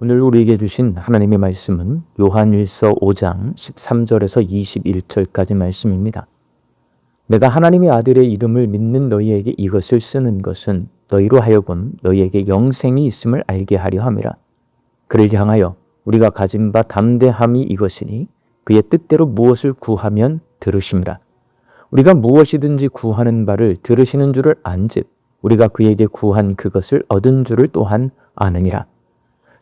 오늘 우리에게 주신 하나님의 말씀은 요한일서 5장 13절에서 21절까지 말씀입니다. 내가 하나님의 아들의 이름을 믿는 너희에게 이것을 쓰는 것은 너희로 하여금 너희에게 영생이 있음을 알게 하려 함이라. 그를 향하여 우리가 가진 바 담대함이 이것이니 그의 뜻대로 무엇을 구하면 들으심이라. 우리가 무엇이든지 구하는 바를 들으시는 줄을 안즉 우리가 그에게 구한 그것을 얻은 줄을 또한 아느니라.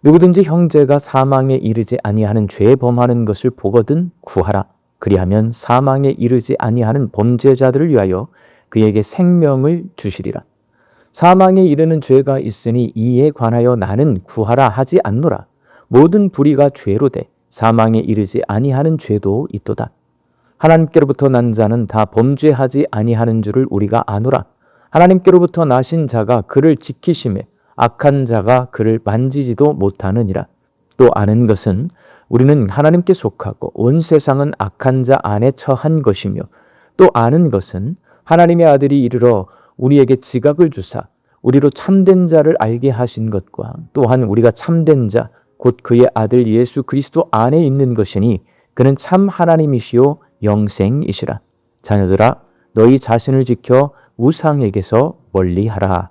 누구든지 형제가 사망에 이르지 아니하는 죄 범하는 것을 보거든 구하라. 그리하면 사망에 이르지 아니하는 범죄자들을 위하여 그에게 생명을 주시리라. 사망에 이르는 죄가 있으니 이에 관하여 나는 구하라 하지 않노라. 모든 불의가 죄로 돼 사망에 이르지 아니하는 죄도 있도다. 하나님께로부터 난 자는 다 범죄하지 아니하는 줄을 우리가 아노라. 하나님께로부터 나신 자가 그를 지키심에 악한 자가 그를 만지지도 못하느니라. 또 아는 것은 우리는 하나님께 속하고 온 세상은 악한 자 안에 처한 것이며 또 아는 것은 하나님의 아들이 이르러 우리에게 지각을 주사 우리로 참된 자를 알게 하신 것과 또한 우리가 참된 자 곧 그의 아들 예수 그리스도 안에 있는 것이니 그는 참 하나님이시요 영생이시라. 자녀들아 너희 자신을 지켜 우상에게서 멀리하라.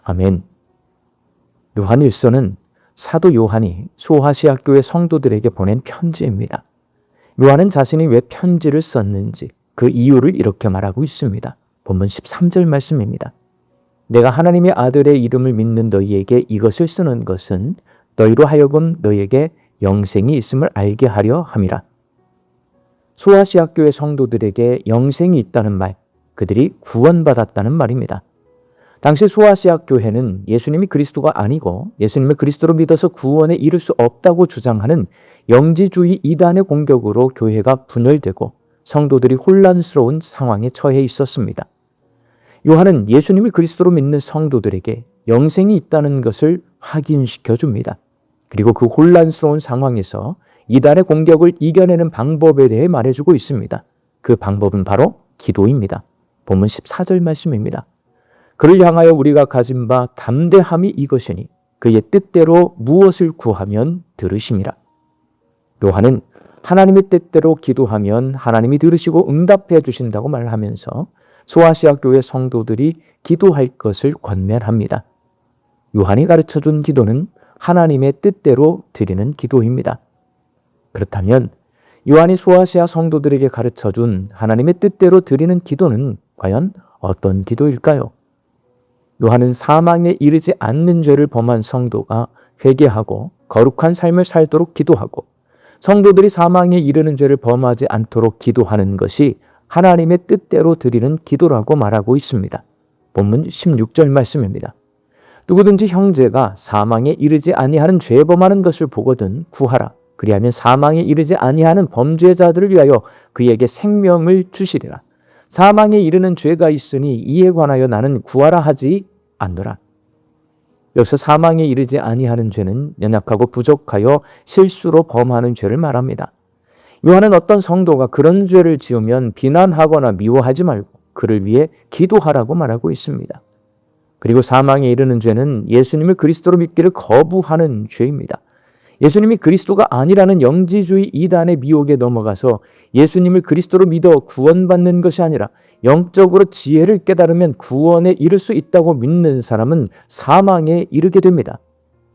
아멘. 요한일서는 사도 요한이 소아시아 교회 성도들에게 보낸 편지입니다. 요한은 자신이 왜 편지를 썼는지 그 이유를 이렇게 말하고 있습니다. 본문 13절 말씀입니다. 내가 하나님의 아들의 이름을 믿는 너희에게 이것을 쓰는 것은 너희로 하여금 너희에게 영생이 있음을 알게 하려 함이라. 소아시아 교회 성도들에게 영생이 있다는 말, 그들이 구원받았다는 말입니다. 당시 소아시아 교회는 예수님이 그리스도가 아니고 예수님을 그리스도로 믿어서 구원에 이를 수 없다고 주장하는 영지주의 이단의 공격으로 교회가 분열되고 성도들이 혼란스러운 상황에 처해 있었습니다. 요한은 예수님을 그리스도로 믿는 성도들에게 영생이 있다는 것을 확인시켜 줍니다. 그리고 그 혼란스러운 상황에서 이단의 공격을 이겨내는 방법에 대해 말해주고 있습니다. 그 방법은 바로 기도입니다. 본문 14절 말씀입니다. 그를 향하여 우리가 가진 바 담대함이 이것이니 그의 뜻대로 무엇을 구하면 들으심이라. 요한은 하나님의 뜻대로 기도하면 하나님이 들으시고 응답해 주신다고 말하면서 소아시아 교회 성도들이 기도할 것을 권면합니다. 요한이 가르쳐준 기도는 하나님의 뜻대로 드리는 기도입니다. 그렇다면 요한이 소아시아 성도들에게 가르쳐준 하나님의 뜻대로 드리는 기도는 과연 어떤 기도일까요? 요한은 사망에 이르지 않는 죄를 범한 성도가 회개하고 거룩한 삶을 살도록 기도하고 성도들이 사망에 이르는 죄를 범하지 않도록 기도하는 것이 하나님의 뜻대로 드리는 기도라고 말하고 있습니다. 본문 16절 말씀입니다. 누구든지 형제가 사망에 이르지 아니하는 죄 범하는 것을 보거든 구하라. 그리하면 사망에 이르지 아니하는 범죄자들을 위하여 그에게 생명을 주시리라. 사망에 이르는 죄가 있으니 이에 관하여 나는 구하라 하지 않노라. 여기서 사망에 이르지 아니하는 죄는 연약하고 부족하여 실수로 범하는 죄를 말합니다. 요한은 어떤 성도가 그런 죄를 지으면 비난하거나 미워하지 말고 그를 위해 기도하라고 말하고 있습니다. 그리고 사망에 이르는 죄는 예수님을 그리스도로 믿기를 거부하는 죄입니다. 예수님이 그리스도가 아니라는 영지주의 이단의 미혹에 넘어가서 예수님을 그리스도로 믿어 구원받는 것이 아니라 영적으로 지혜를 깨달으면 구원에 이를 수 있다고 믿는 사람은 사망에 이르게 됩니다.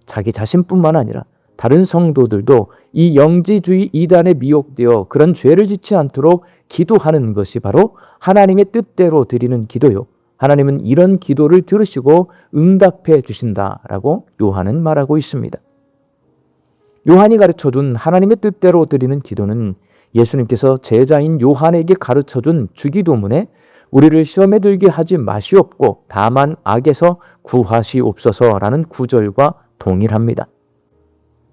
자기 자신뿐만 아니라 다른 성도들도 이 영지주의 이단에 미혹되어 그런 죄를 짓지 않도록 기도하는 것이 바로 하나님의 뜻대로 드리는 기도요. 하나님은 이런 기도를 들으시고 응답해 주신다라고 요한은 말하고 있습니다. 요한이 가르쳐준 하나님의 뜻대로 드리는 기도는 예수님께서 제자인 요한에게 가르쳐준 주기도문에 우리를 시험에 들게 하지 마시옵고 다만 악에서 구하시옵소서라는 구절과 동일합니다.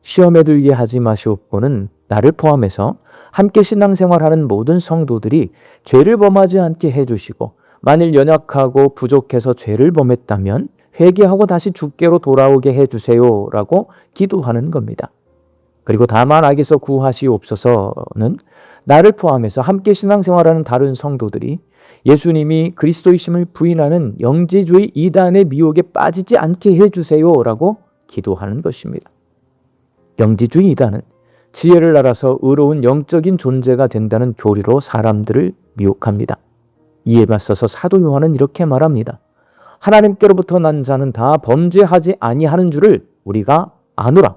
시험에 들게 하지 마시옵고는 나를 포함해서 함께 신앙생활하는 모든 성도들이 죄를 범하지 않게 해주시고 만일 연약하고 부족해서 죄를 범했다면 회개하고 다시 주께로 돌아오게 해주세요라고 기도하는 겁니다. 그리고 다만 악에서 구하시옵소서는 나를 포함해서 함께 신앙생활하는 다른 성도들이 예수님이 그리스도이심을 부인하는 영지주의 이단의 미혹에 빠지지 않게 해주세요라고 기도하는 것입니다. 영지주의 이단은 지혜를 알아서 의로운 영적인 존재가 된다는 교리로 사람들을 미혹합니다. 이에 맞서서 사도 요한은 이렇게 말합니다. 하나님께로부터 난 자는 다 범죄하지 아니하는 줄을 우리가 아노라.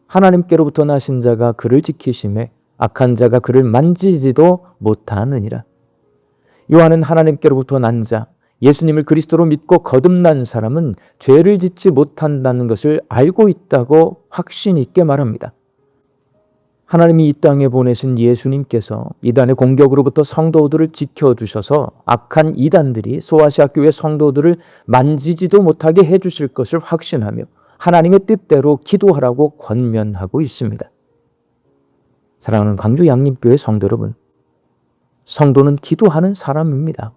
하나님께로부터 나신 자가 그를 지키심에 악한 자가 그를 만지지도 못하느니라. 요한은 하나님께로부터 난 자, 예수님을 그리스도로 믿고 거듭난 사람은 죄를 짓지 못한다는 것을 알고 있다고 확신 있게 말합니다. 하나님이 이 땅에 보내신 예수님께서 이단의 공격으로부터 성도들을 지켜주셔서 악한 이단들이 소아시아 교회 성도들을 만지지도 못하게 해주실 것을 확신하며 하나님의 뜻대로 기도하라고 권면하고 있습니다. 사랑하는 광주 양림교회 성도 여러분, 성도는 기도하는 사람입니다.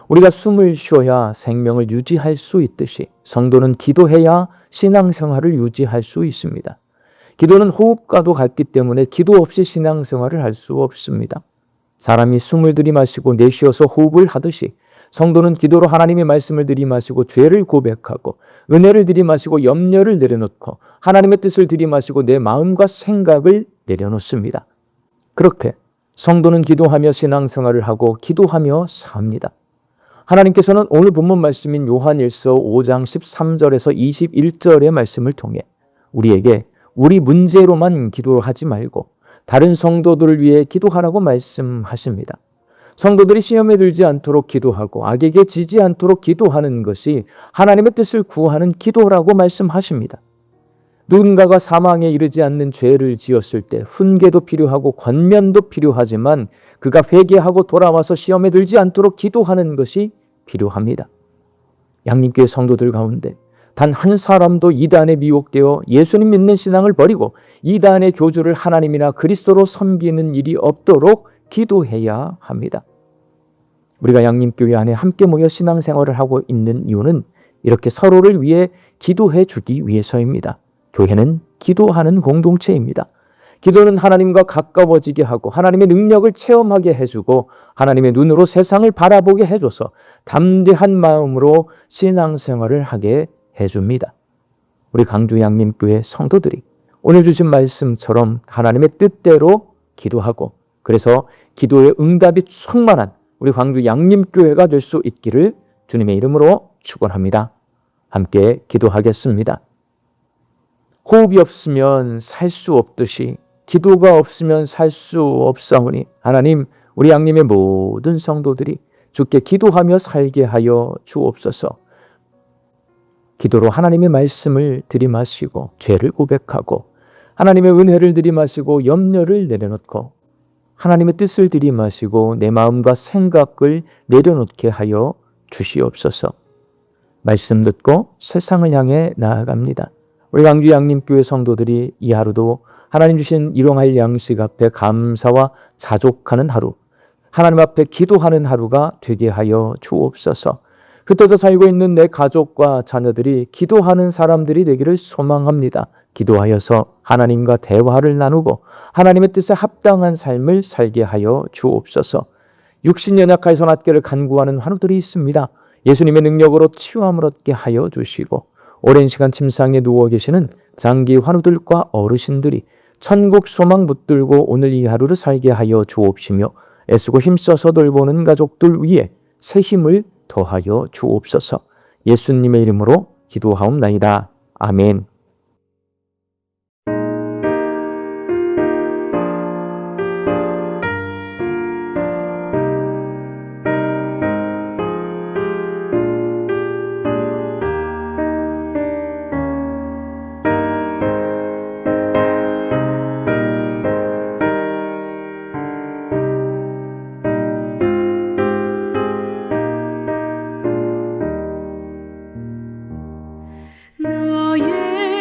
우리가 숨을 쉬어야 생명을 유지할 수 있듯이 성도는 기도해야 신앙생활을 유지할 수 있습니다. 기도는 호흡과도 같기 때문에 기도 없이 신앙생활을 할 수 없습니다. 사람이 숨을 들이마시고 내쉬어서 호흡을 하듯이 성도는 기도로 하나님의 말씀을 들이마시고 죄를 고백하고 은혜를 들이마시고 염려를 내려놓고 하나님의 뜻을 들이마시고 내 마음과 생각을 내려놓습니다. 그렇게 성도는 기도하며 신앙생활을 하고 기도하며 삽니다. 하나님께서는 오늘 본문 말씀인 요한일서 5장 13절에서 21절의 말씀을 통해 우리에게 우리 문제로만 기도를 하지 말고 다른 성도들을 위해 기도하라고 말씀하십니다. 성도들이 시험에 들지 않도록 기도하고 악에게 지지 않도록 기도하는 것이 하나님의 뜻을 구하는 기도라고 말씀하십니다. 누군가가 사망에 이르지 않는 죄를 지었을 때 훈계도 필요하고 권면도 필요하지만 그가 회개하고 돌아와서 시험에 들지 않도록 기도하는 것이 필요합니다. 양림교회 성도들 가운데 단 한 사람도 이단에 미혹되어 예수님 믿는 신앙을 버리고 이단의 교주를 하나님이나 그리스도로 섬기는 일이 없도록 기도해야 합니다. 우리가 양림교회 안에 함께 모여 신앙생활을 하고 있는 이유는 이렇게 서로를 위해 기도해 주기 위해서입니다. 교회는 기도하는 공동체입니다. 기도는 하나님과 가까워지게 하고 하나님의 능력을 체험하게 해주고 하나님의 눈으로 세상을 바라보게 해줘서 담대한 마음으로 신앙생활을 하게 해줍니다. 우리 강주 양림교회 성도들이 오늘 주신 말씀처럼 하나님의 뜻대로 기도하고 그래서 기도의 응답이 충만한 우리 광주 양림교회가 될 수 있기를 주님의 이름으로 축원합니다. 함께 기도하겠습니다. 호흡이 없으면 살 수 없듯이 기도가 없으면 살 수 없사오니 하나님 우리 양림의 모든 성도들이 주께 기도하며 살게 하여 주옵소서. 기도로 하나님의 말씀을 들이마시고 죄를 고백하고 하나님의 은혜를 들이마시고 염려를 내려놓고 하나님의 뜻을 들이마시고 내 마음과 생각을 내려놓게 하여 주시옵소서. 말씀 듣고 세상을 향해 나아갑니다. 우리 광주 양림교회 성도들이 이 하루도 하나님 주신 일용할 양식 앞에 감사와 자족하는 하루, 하나님 앞에 기도하는 하루가 되게 하여 주옵소서. 흩어져 살고 있는 내 가족과 자녀들이 기도하는 사람들이 되기를 소망합니다. 기도하여서 하나님과 대화를 나누고 하나님의 뜻에 합당한 삶을 살게 하여 주옵소서. 육신 연약하여서 낫기를 간구하는 환우들이 있습니다. 예수님의 능력으로 치유함을 얻게 하여 주시고 오랜 시간 침상에 누워 계시는 장기 환우들과 어르신들이 천국 소망 붙들고 오늘 이 하루를 살게 하여 주옵시며 애쓰고 힘써서 돌보는 가족들 위에 새 힘을 더하여 주옵소서. 예수님의 이름으로 기도하옵나이다. 아멘. 너의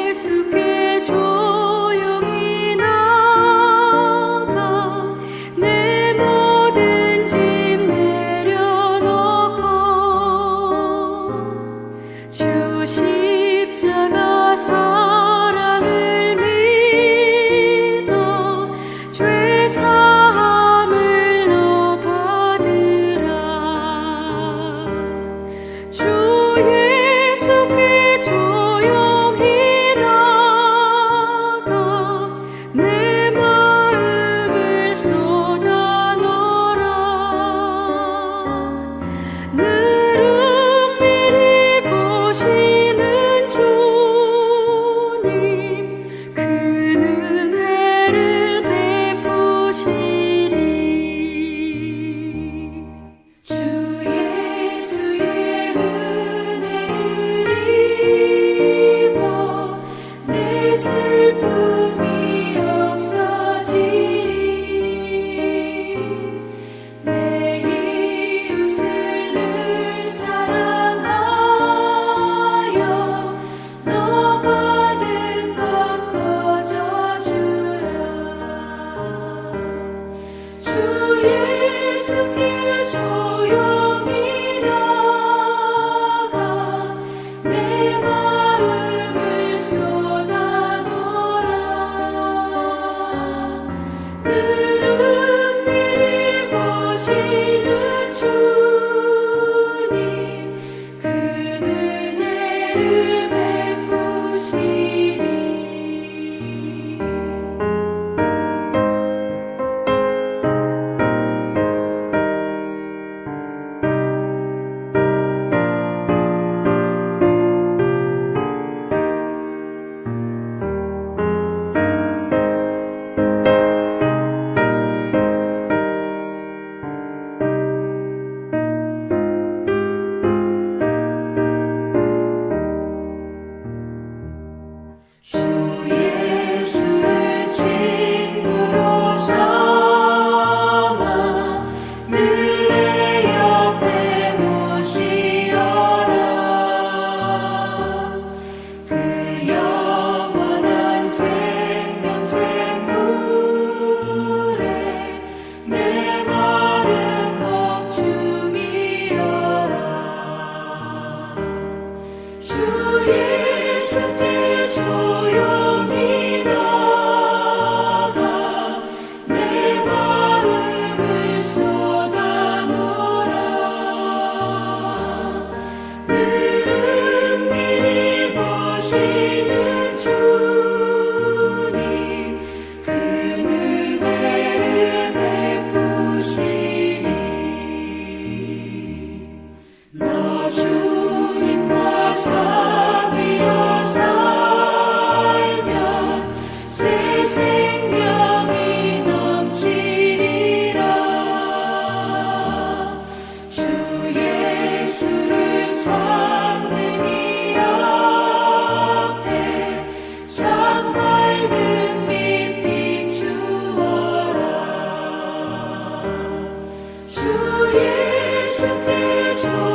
우리 주